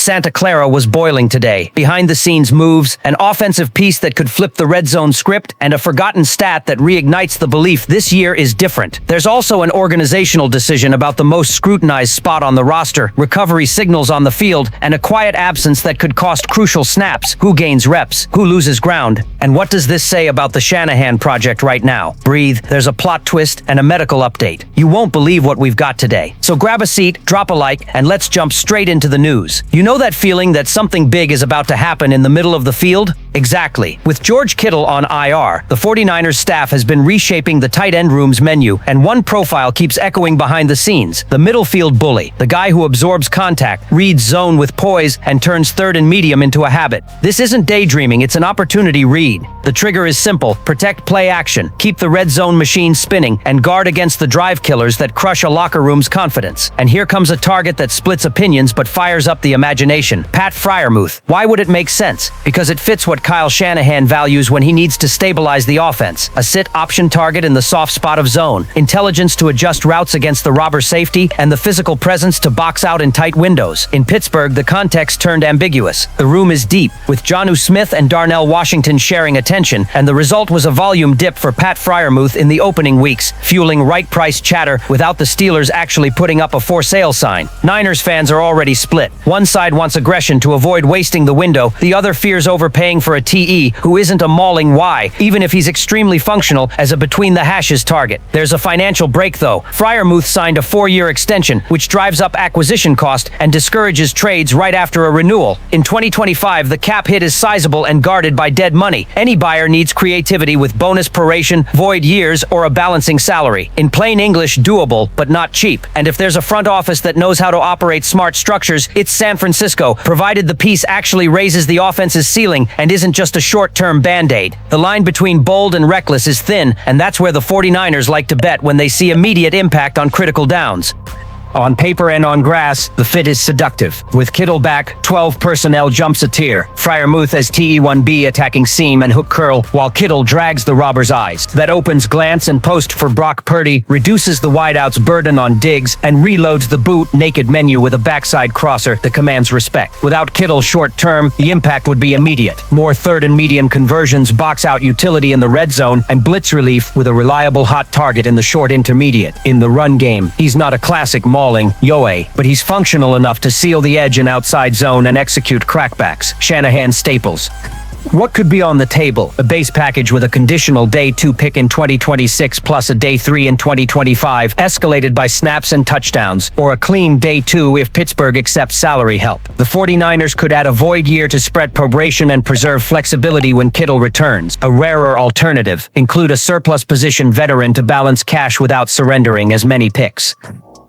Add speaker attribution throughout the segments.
Speaker 1: Santa Clara was boiling today. Behind-the-scenes moves, an offensive piece that could flip the red zone script, and a forgotten stat that reignites the belief this year is different. There's also an organizational decision about the most scrutinized spot on the roster, recovery signals on the field, and a quiet absence that could cost crucial snaps. Who gains reps? Who loses ground? And what does this say about the Shanahan project right now? Breathe, there's a plot twist and a medical update. You won't believe what we've got today. So grab a seat, drop a like, and let's jump straight into the news. You know that feeling that something big is about to happen in the middle of the field? Exactly. With George Kittle on IR, the 49ers staff has been reshaping the tight end room's menu, and one profile keeps echoing behind the scenes: the middle field bully, the guy who absorbs contact, reads zone with poise, and turns third and medium into a habit. This isn't daydreaming, it's an opportunity read. The trigger is simple: protect play action, keep the red zone machine spinning, and guard against the drive killers that crush a locker room's confidence. And here comes a target that splits opinions but fires up the imagination: Pat Freiermuth. Why would it make sense? Because it fits what Kyle Shanahan values when he needs to stabilize the offense: a sit option target in the soft spot of zone, intelligence to adjust routes against the robber safety, and the physical presence to box out in tight windows. In Pittsburgh, the context turned ambiguous. The room is deep, with Jonnu Smith and Darnell Washington sharing attention, and the result was a volume dip for Pat Freiermuth in the opening weeks, fueling right-price chatter without the Steelers actually putting up a for sale sign. Niners fans are already split. One side wants aggression to avoid wasting the window, the other fears overpaying for a TE who isn't a mauling Y, even if he's extremely functional as a between-the-hashes target. There's a financial break, though. Freiermuth signed a 4-year extension, which drives up acquisition cost and discourages trades right after a renewal. In 2025, the cap hit is sizable and guarded by dead money. Any buyer needs creativity with bonus proration, void years, or a balancing salary. In plain English, doable, but not cheap. And if there's a front office that knows how to operate smart structures, it's San Francisco, provided the piece actually raises the offense's ceiling and isn't just a short-term band-aid. The line between bold and reckless is thin, and that's where the 49ers like to bet when they see immediate impact on critical downs. On paper and on grass, the fit is seductive. With Kittle back, 12 personnel jumps a tier. Freiermuth as TE1B attacking seam and hook curl, while Kittle drags the robber's eyes. That opens glance and post for Brock Purdy, reduces the wideout's burden on Diggs, and reloads the boot naked menu with a backside crosser that commands respect. Without Kittle short term, the impact would be immediate. More third and medium conversions, box out utility in the red zone, and blitz relief with a reliable hot target in the short intermediate. In the run game, he's not a classic Yoe, but he's functional enough to seal the edge in outside zone and execute crackbacks. Shanahan staples. What could be on the table? A base package with a conditional day 2 pick in 2026 plus a day 3 in 2025, escalated by snaps and touchdowns, or a clean day 2 if Pittsburgh accepts salary help. The 49ers could add a void year to spread probation and preserve flexibility when Kittle returns. A rarer alternative: include a surplus position veteran to balance cash without surrendering as many picks.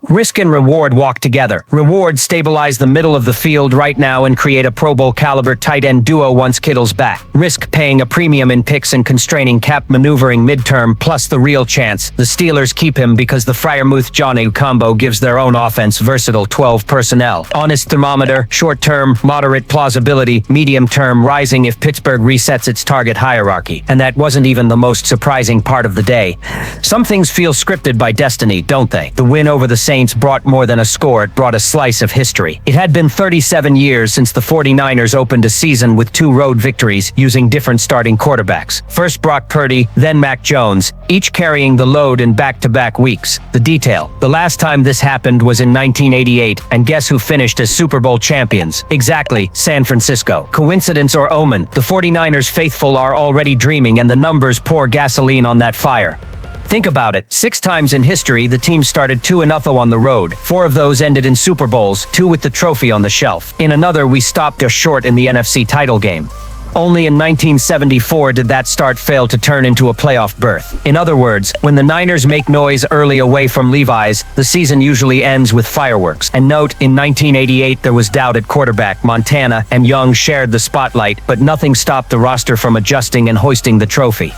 Speaker 1: Risk and reward walk together. Reward: stabilize the middle of the field right now and create a Pro Bowl caliber tight end duo once Kittle's back. Risk: paying a premium in picks and constraining cap maneuvering midterm, plus the real chance the Steelers keep him because the Freiermuth-Jonnu combo gives their own offense versatile 12 personnel. Honest thermometer: short term, moderate plausibility, medium term, rising if Pittsburgh resets its target hierarchy. And that wasn't even the most surprising part of the day. Some things feel scripted by destiny, don't they? The win over the Saints brought more than a score, it brought a slice of history. It had been 37 years since the 49ers opened a season with 2 road victories using different starting quarterbacks. First Brock Purdy, then Mac Jones, each carrying the load in back-to-back weeks. The detail: the last time this happened was in 1988, and guess who finished as Super Bowl champions? Exactly, San Francisco. Coincidence or omen? The 49ers faithful are already dreaming, and the numbers pour gasoline on that fire. Think about it. 6 times in history, the team started 2-0 on the road. 4 of those ended in Super Bowls, 2 with the trophy on the shelf. In another, we stopped just short in the NFC title game. Only in 1974 did that start fail to turn into a playoff berth. In other words, when the Niners make noise early away from Levi's, the season usually ends with fireworks. And note, in 1988 there was doubt at quarterback. Montana and Young shared the spotlight, but nothing stopped the roster from adjusting and hoisting the trophy.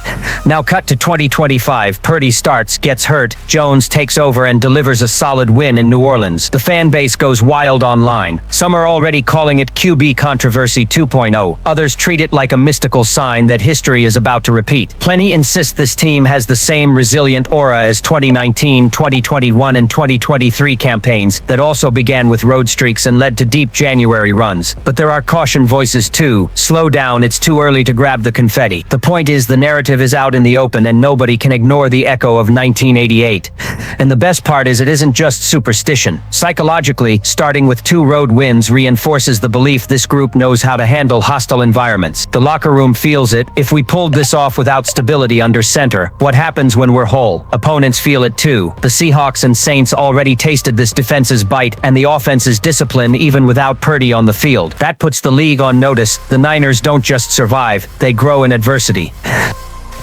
Speaker 1: Now cut to 2025. Purdy starts, gets hurt, Jones takes over and delivers a solid win in New Orleans. The fan base goes wild online. Some are already calling it QB controversy 2.0. Others treat it it like a mystical sign that history is about to repeat. Plenty insist this team has the same resilient aura as 2019, 2021, and 2023 campaigns that also began with road streaks and led to deep January runs. But there are caution voices too. Slow down, it's too early to grab the confetti. The point is the narrative is out in the open and nobody can ignore the echo of 1988. And the best part is it isn't just superstition. Psychologically, starting with 2 road wins reinforces the belief this group knows how to handle hostile environments. The locker room feels it. If we pulled this off without stability under center, what happens when we're whole? Opponents feel it too. The Seahawks and Saints already tasted this defense's bite and the offense's discipline even without Purdy on the field. That puts the league on notice. The Niners don't just survive, they grow in adversity.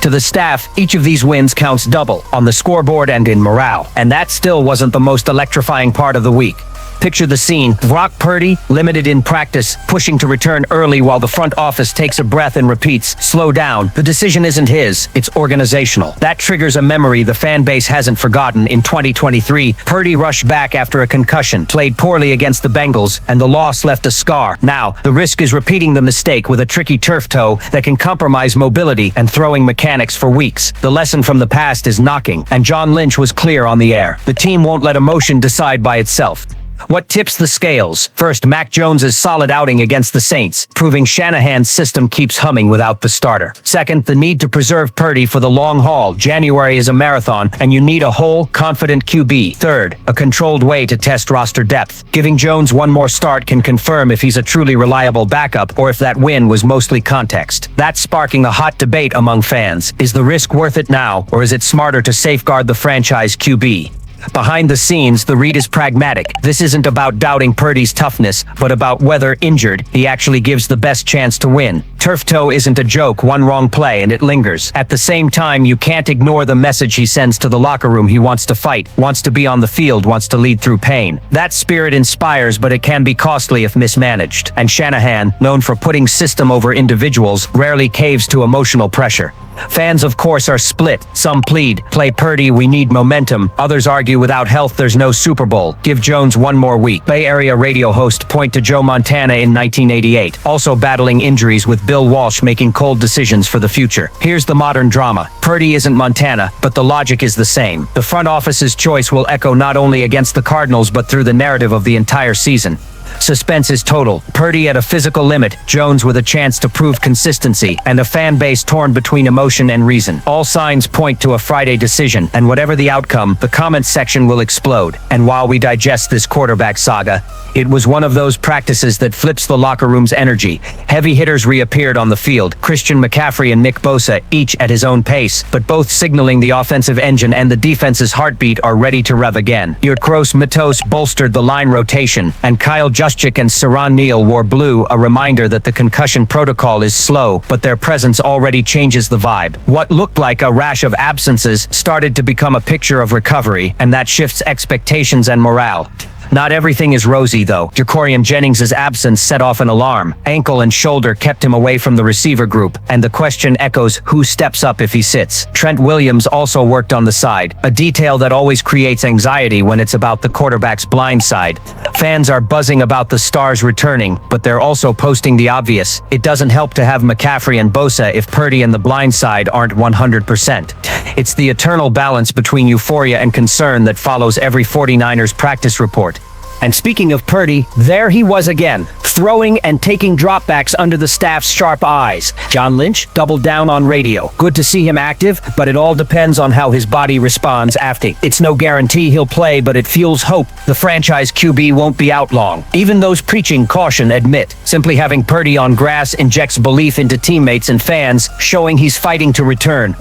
Speaker 1: To the staff, each of these wins counts double, on the scoreboard and in morale. And that still wasn't the most electrifying part of the week. Picture the scene. Brock Purdy, limited in practice, pushing to return early while the front office takes a breath and repeats, "Slow down." The decision isn't his, it's organizational. That triggers a memory the fan base hasn't forgotten. In 2023, Purdy rushed back after a concussion, played poorly against the Bengals, and the loss left a scar. Now, the risk is repeating the mistake with a tricky turf toe that can compromise mobility and throwing mechanics for weeks. The lesson from the past is knocking, and John Lynch was clear on the air. The team won't let emotion decide by itself. What tips the scales? First, Mac Jones's solid outing against the Saints, proving Shanahan's system keeps humming without the starter. Second, the need to preserve Purdy for the long haul. January is a marathon, and you need a whole, confident QB. Third, a controlled way to test roster depth. Giving Jones one more start can confirm if he's a truly reliable backup or if that win was mostly context. That's sparking a hot debate among fans. Is the risk worth it now, or is it smarter to safeguard the franchise QB? Behind the scenes, the read is pragmatic. This isn't about doubting Purdy's toughness, but about whether, injured, he actually gives the best chance to win. Turf toe isn't a joke, one wrong play and it lingers. At the same time, you can't ignore the message he sends to the locker room. He wants to fight, wants to be on the field, wants to lead through pain. That spirit inspires, but it can be costly if mismanaged. And Shanahan, known for putting system over individuals, rarely caves to emotional pressure. Fans, of course, are split. Some plead, "Play Purdy, we need momentum." Others argue, "Without health, there's no Super Bowl. Give Jones one more week." Bay Area radio host point to Joe Montana in 1988, also battling injuries with Bill Walsh making cold decisions for the future. Here's the modern drama. Purdy isn't Montana, but the logic is the same. The front office's choice will echo not only against the Cardinals but through the narrative of the entire season. Suspense is total. Purdy at a physical limit, Jones with a chance to prove consistency, and a fan base torn between emotion and reason. All signs point to a Friday decision, and whatever the outcome, the comments section will explode. And while we digest this quarterback saga, it was one of those practices that flips the locker room's energy. Heavy hitters reappeared on the field, Christian McCaffrey and Nick Bosa, each at his own pace, but both signaling the offensive engine and the defense's heartbeat are ready to rev again. Yurtkros Matos bolstered the line rotation, and Kyle Juszczyk and Saran Neal wore blue, a reminder that the concussion protocol is slow, but their presence already changes the vibe. What looked like a rash of absences started to become a picture of recovery, and that shifts expectations and morale. Not everything is rosy, though. Jacorian Jennings' absence set off an alarm. Ankle and shoulder kept him away from the receiver group, and the question echoes, who steps up if he sits? Trent Williams also worked on the side, a detail that always creates anxiety when it's about the quarterback's blind side. Fans are buzzing about the stars returning, but they're also posting the obvious. It doesn't help to have McCaffrey and Bosa if Purdy and the blind side aren't 100%. It's the eternal balance between euphoria and concern that follows every 49ers practice report. And speaking of Purdy, there he was again, throwing and taking dropbacks under the staff's sharp eyes. John Lynch doubled down on radio. Good to see him active, but it all depends on how his body responds after. It's no guarantee he'll play, but it fuels hope. The franchise QB won't be out long. Even those preaching caution admit, simply having Purdy on grass injects belief into teammates and fans, showing he's fighting to return.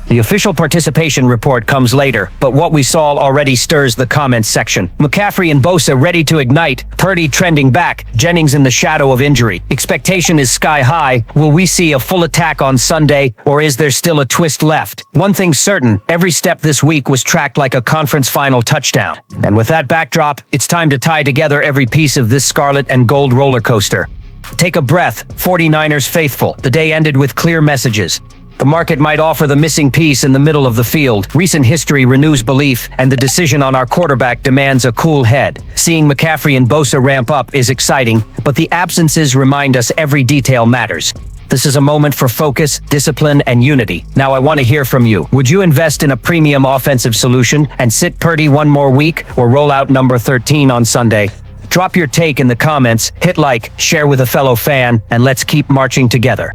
Speaker 1: The official participation report comes later, but what we saw already stirs the comments section. McCaffrey and Bosa ready to ignite, Purdy trending back, Jennings in the shadow of injury. Expectation is sky high. Will we see a full attack on Sunday, or is there still a twist left? One thing's certain, every step this week was tracked like a conference final touchdown. And with that backdrop, it's time to tie together every piece of this scarlet and gold roller coaster. Take a breath, 49ers faithful. The day ended with clear messages. The market might offer the missing piece in the middle of the field. Recent history renews belief, and the decision on our quarterback demands a cool head. Seeing McCaffrey and Bosa ramp up is exciting, but the absences remind us every detail matters. This is a moment for focus, discipline, and unity. Now I want to hear from you. Would you invest in a premium offensive solution and sit Purdy one more week, or roll out number 13 on Sunday? Drop your take in the comments, hit like, share with a fellow fan, and let's keep marching together.